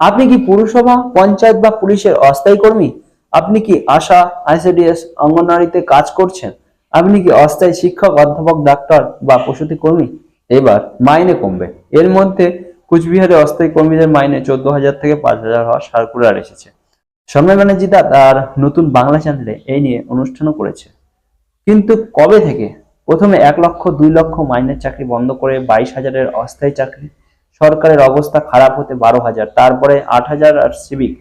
আপনি কি পুরসভা, পঞ্চায়েত বা পুলিশের অস্থায়ী কর্মী? আপনি কি আশা, আইসিডিএস, অঙ্গনওয়াড়িতে কাজ করছেন? আপনি কি অস্থায়ী শিক্ষক, অধ্যাপক, ডাক্তার বা প্রসূতি কর্মী? এবার মাইনে কমবে। এর মধ্যে কুচবিহারে অস্থায়ী কর্মীদের মাইনে 14,000 থেকে 5,000 হওয়ার সার্কুলার এসেছে। সৌম্য ব্যানার্জি তার নতুন বাংলা চ্যানেলে এই নিয়ে অনুষ্ঠানও করেছে। কিন্তু কবে থেকে? প্রথমে 1 লক্ষ 2 লক্ষ মাইনের চাকরি বন্ধ করে 22,000-এর অস্থায়ী চাকরি, সরকারের অবস্থা খারাপ হতে 12,000, তারপরে 8,000 আর সিভিক।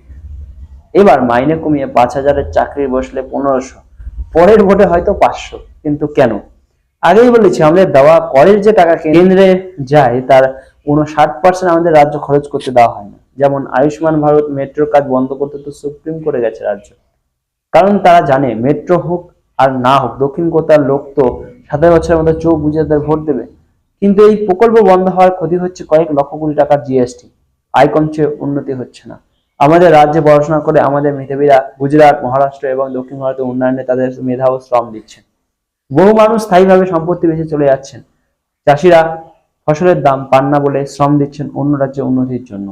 এবার মাইনে কমিয়ে 5,000-এর চাকরি বসলে 1500, পরের ভোটে হয়তো 500। কিন্তু কেন? আগেই বলেছি, আমাদের দেওয়া করের যে টাকা কেন্দ্রে যায় তার 59% আমাদের রাজ্য খরচ করতে দেওয়া হয় না। যেমন আয়ুষ্মান ভারত মেট্রোর কাজ বন্ধ করতে তো সুপ্রিম কোর্টে গেছে রাজ্য, কারণ তারা জানে মেট্রো হোক আর না হোক দক্ষিণ কোটার লোক তো 27 বছরের মধ্যে চোখ বুঝে তাদের ভোট দেবে। কিন্তু এই প্রকল্প বন্ধ হওয়ার ক্ষতি হচ্ছে কয়েক লক্ষ কোটি টাকার জিএসটি। আয় কমছে, উন্নতি হচ্ছে না। আমাদের রাজ্যে পড়াশোনা করে আমাদের মেধাবীরা গুজরাট, মহারাষ্ট্র এবং দক্ষিণ ভারতের উন্নয়নে তাদের মেধা ও শ্রম দিচ্ছেন। বহু মানুষ স্থায়ীভাবে সম্পত্তি বেঁচে চলে যাচ্ছেন। চাষিরা ফসলের দাম পান না বলে শ্রম দিচ্ছেন অন্য রাজ্যে উন্নতির জন্য।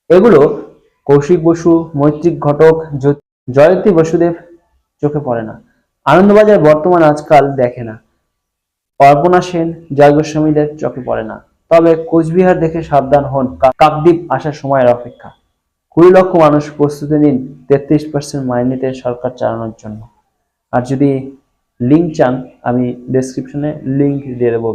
এগুলো কৌশিক বসু, মৈত্রিক ঘটক, জয়তী বসুদেব চোখে পড়ে না। আনন্দবাজার বর্তমান আজকাল দেখে না। অর্পণা সেন, জয় গোস্বামীদের চোখে পড়ে না। তবে কোচবিহার দেখে সাবধান হন, কাকদ্বীপ আসার সময়ের অপেক্ষা। 20 লক্ষ মানুষ প্রস্তুতি নিন 33% মাইনেতে সরকার চালানোর জন্য। আর যদি লিঙ্ক চান, আমি ডেসক্রিপশনে লিঙ্ক দিয়ে দেবো।